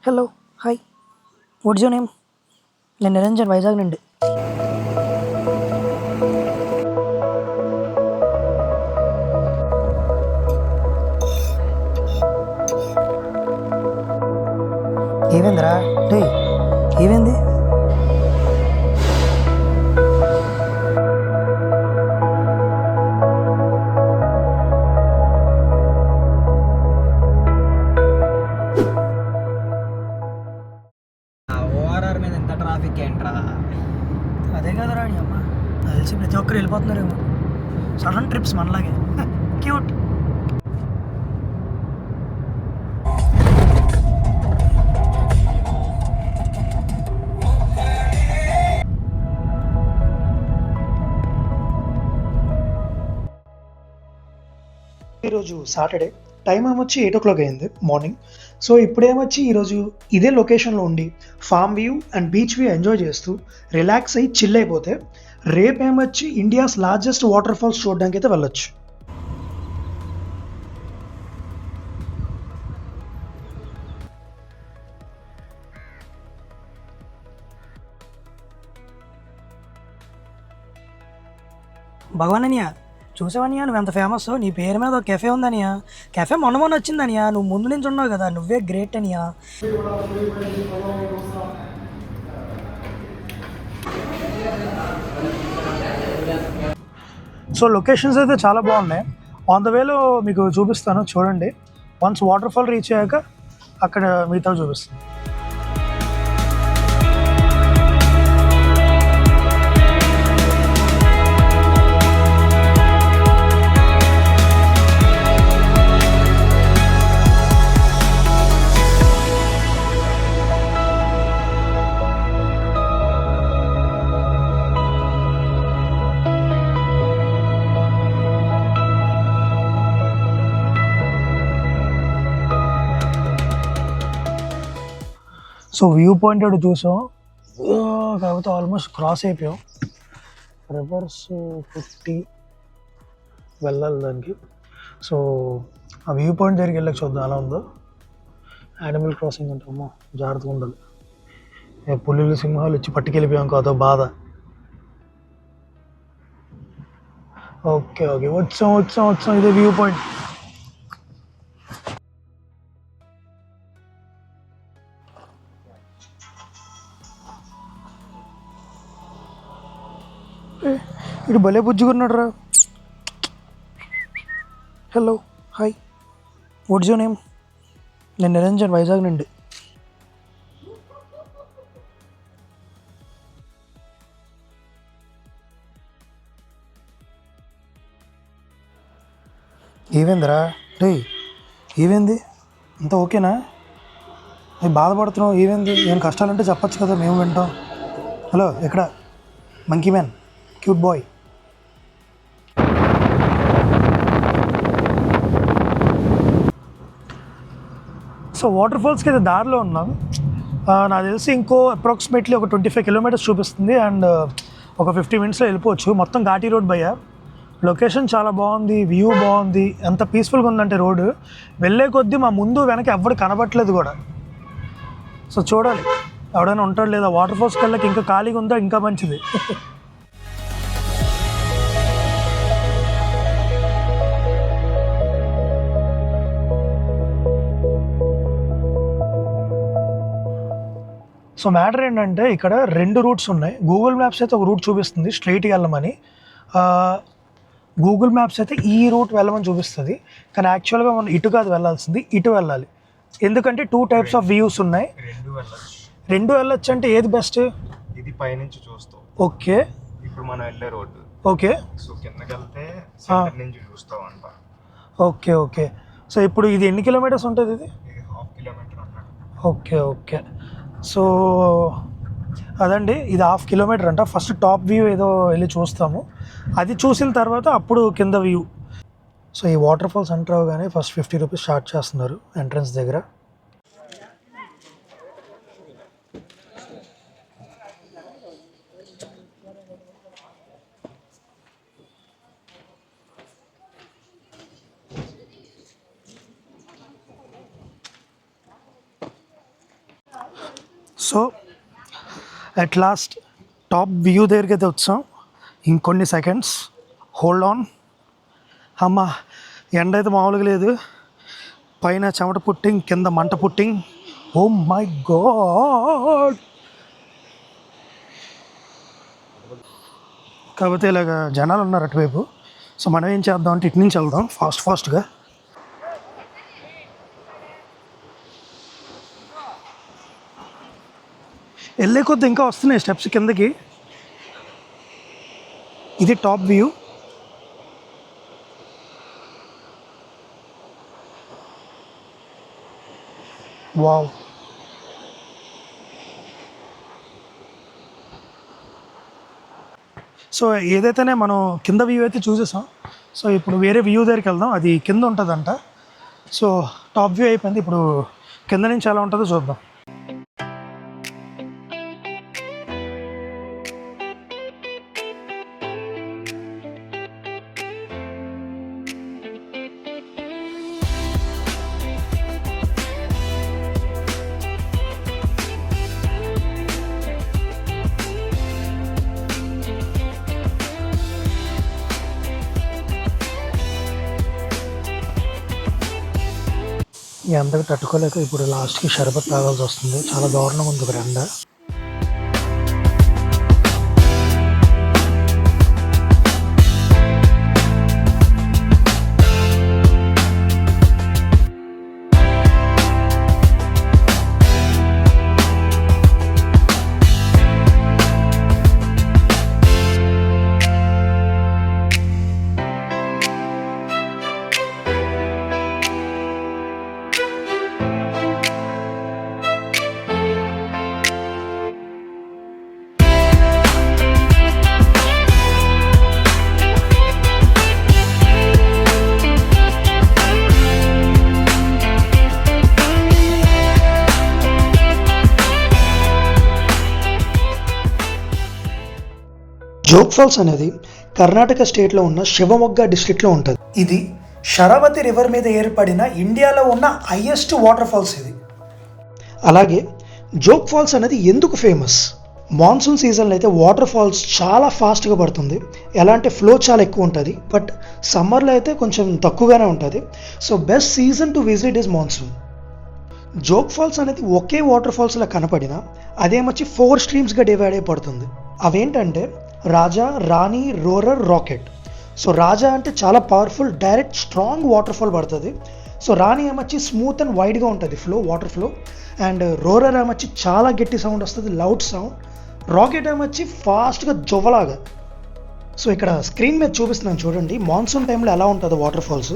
Hello hi what's your name? నేను నిరంజన్, వైజాగ్ నుండి. ఏమైందిరా? డే ఏమైంది? ఓఆర్ఆర్ మీద ఎంత ట్రాఫిక్ ఏంట్రా? అదే కదరా నీ అమ్మ, నాకు తెలిసి ప్రతి ఒక్కరు వెళ్ళిపోతున్నారేమో. సడన్ ట్రిప్స్ మనలాగే. క్యూట్. ఈరోజు సాటర్డే, టైం ఏమొచ్చి 8 అయింది మార్నింగ్. సో ఇప్పుడేమొచ్చి ఈరోజు ఇదే లొకేషన్లో ఉండి farm view and beach view enjoy చేస్తూ రిలాక్స్ అయ్యి చిల్ అయిపోతే రేపేమొచ్చి ఇండియాస్ లార్జెస్ట్ వాటర్ ఫాల్స్ చూడడానికి అయితే వెళ్ళొచ్చు. భగవాననియా, చూసావనియా నువ్వు ఎంత ఫేమస్, నీ పేరు మీద ఒక కెఫే ఉందనియా. కెఫే మొన్న మొన్న వచ్చిందనియా, నువ్వు ముందు నుంచి ఉన్నావు కదా, నువ్వే గ్రేట్ అనియా. సో లొకేషన్స్ అయితే చాలా బాగున్నాయి. ఆన్ ద వేలో మీకు చూపిస్తాను, చూడండి. వన్స్ వాటర్ ఫాల్ రీచ్ అయ్యాక అక్కడ మిగతా చూపిస్తాను. సో వ్యూ పాయింట్ ఒకటి చూసాం, కాకపోతే ఆల్మోస్ట్ క్రాస్ అయిపోయాం. రివర్స్ కొట్టి వెళ్ళాలి దానికి. సో ఆ వ్యూ పాయింట్ దగ్గరికి వెళ్ళక చూద్దాం ఎలా ఉందో. యానిమల్ క్రాసింగ్ అంటామో, జాగ్రత్తగా ఉండాలి. పులులు సింహాలు వచ్చి పట్టుకెళ్ళిపోయాం కాదో బాధ. ఓకే ఓకే, వచ్చాం ఇదే వ్యూ పాయింట్. ఇటు భలే బుజ్జుకున్నాడు రా. Hello hi what's your name? నేను నిరంజన్, వైజాగ్ నుండి. ఏమైందిరా? రే ఏమైంది? అంతా ఓకేనా? అది బాధపడుతున్నావు, ఏమైంది? ఏం కష్టాలంటే చెప్పచ్చు కదా, మేము వింటాం. హలో ఎక్కడ monkey man, cute boy? So water ఫాల్స్కి అయితే దారిలో ఉన్నాం. నాకు తెలిసి ఇంకో అప్రాక్సిమేట్లీ ఒక 25 కిలోమీటర్స్ చూపిస్తుంది. అండ్ ఒక 50 మినిట్స్లో వెళ్ళిపోవచ్చు. మొత్తం ఘాటీ రోడ్ భయ్యా. లొకేషన్ చాలా బాగుంది, వ్యూ బాగుంది. ఎంత పీస్ఫుల్గా ఉందంటే రోడ్డు వెళ్ళే కొద్దీ మా ముందు వెనక ఎవ్వడు కనబట్టలేదు కూడా. సో చూడాలి ఎవడైనా ఉంటాడు లేదా. వాటర్ ఫాల్స్కి వెళ్ళకి ఇంకా ఖాళీగా ఉందా, ఇంకా మంచిది. సో మ్యాటర్ ఏంటంటే ఇక్కడ 2 రూట్స్ ఉన్నాయి. గూగుల్ మ్యాప్స్ అయితే ఒక రూట్ చూపిస్తుంది స్ట్రైట్గా వెళ్ళమని. గూగుల్ మ్యాప్స్ అయితే ఈ రూట్ వెళ్ళమని చూపిస్తుంది. కానీ యాక్చువల్గా మనం ఇటు కాదు వెళ్ళాల్సింది, ఇటు వెళ్ళాలి. ఎందుకంటే 2 టైప్స్ ఆఫ్ వ్యూస్ ఉన్నాయి. రెండు వెళ్ళొచ్చు అంటే ఏది బెస్ట్? ఇది పైనుంచి చూస్తాం. ఓకే, ఇప్పుడు మనం వెళ్ళే రోడ్డు. ఓకే, సో కిందకి వెళ్తే సెంటర్ నుంచి చూస్తాం అంట. Okay okay. సో ఇప్పుడు ఇది ఎన్ని కిలోమీటర్స్ ఉంటుంది? ఇది 1/2 కిలోమీటర్ అన్నాడు. Okay okay. సో అదండి, ఇది 1/2 కిలోమీటర్ అంట. ఫస్ట్ టాప్ వ్యూ ఏదో వెళ్ళి చూస్తాము, అది చూసిన తర్వాత అప్పుడు కింద వ్యూ. సో ఈ వాటర్ ఫాల్స్ ఎంటర్ అవగానే ఫస్ట్ 50 రూపీస్ చార్జ్ చేస్తున్నారు ఎంట్రన్స్ దగ్గర. So at last top view దగ్గరికి అయితే వచ్చాం. ఇంకొన్ని సెకండ్స్ హోల్డ్ ఆన్. అమ్మ ఎండ అయితే మామూలుగా లేదు, పైన చెమట పుట్టింగ్, కింద మంట పుట్టింగ్. Oh my God. కాకపోతే ఇలాగ జనాలు ఉన్నారు అటువైపు. సో మనం ఏం చేద్దాం అంటే ఇటు నుంచి వెళ్దాం ఫాస్ట్గా. వెళ్ళే కొద్ది ఇంకా వస్తున్నాయి స్టెప్స్ కిందకి. ఇది టాప్ వ్యూ. వావ్. సో ఏదైతేనే మనం కింద వ్యూ అయితే చూసేసాం. సో ఇప్పుడు వేరే వ్యూ దగ్గరికి వెళ్దాం, అది కింద ఉంటుందంట. సో టాప్ వ్యూ అయిపోయింది, ఇప్పుడు కింద నుంచి ఎలా ఉంటుందో చూద్దాం. ఈ అందరికి తట్టుకోలేక ఇప్పుడు లాస్ట్కి షర్బత్ తాగాల్సి వస్తుంది. చాలా దారుణంగా ఉంది ఇక్కడ ఎండ. జోగ్ ఫాల్స్ అనేది కర్ణాటక స్టేట్లో ఉన్న శివమొగ్గ డిస్ట్రిక్ట్లో ఉంటుంది. ఇది శరావతి రివర్ మీద ఏర్పడిన ఇండియాలో ఉన్న హైయెస్ట్ వాటర్ ఫాల్స్ ఇది. అలాగే జోగ్ ఫాల్స్ అనేది ఎందుకు ఫేమస్? మాన్సూన్ సీజన్లో అయితే వాటర్ ఫాల్స్ చాలా ఫాస్ట్గా పడుతుంది. ఎలా అంటే ఫ్లో చాలా ఎక్కువ ఉంటుంది, బట్ సమ్మర్లో అయితే కొంచెం తక్కువగానే ఉంటుంది. So best season to visit is monsoon. Jog falls అనేది ఒకే వాటర్ ఫాల్స్లో కనపడినా అదేమొచ్చి 4 స్ట్రీమ్స్గా డివైడ్ అయి పడుతుంది. అవేంటంటే రాజా, రాణి, రోరర్, రాకెట్. సో రాజా అంటే చాలా powerful, direct strong water fall పడుతుంది. సో రాణి ఏమొచ్చి స్మూత్ అండ్ వైడ్గా ఉంటుంది వాటర్ ఫ్లో. అండ్ రోరర్ ఏమొచ్చి చాలా గట్టి సౌండ్ వస్తుంది, లౌడ్ సౌండ్. రాకెట్ ఏమొచ్చి ఫాస్ట్గా జొవ్వలాగా. సో ఇక్కడ స్క్రీన్ మీద చూపిస్తున్నాను చూడండి, మాన్సూన్ టైంలో ఎలా ఉంటుంది వాటర్ ఫాల్స్.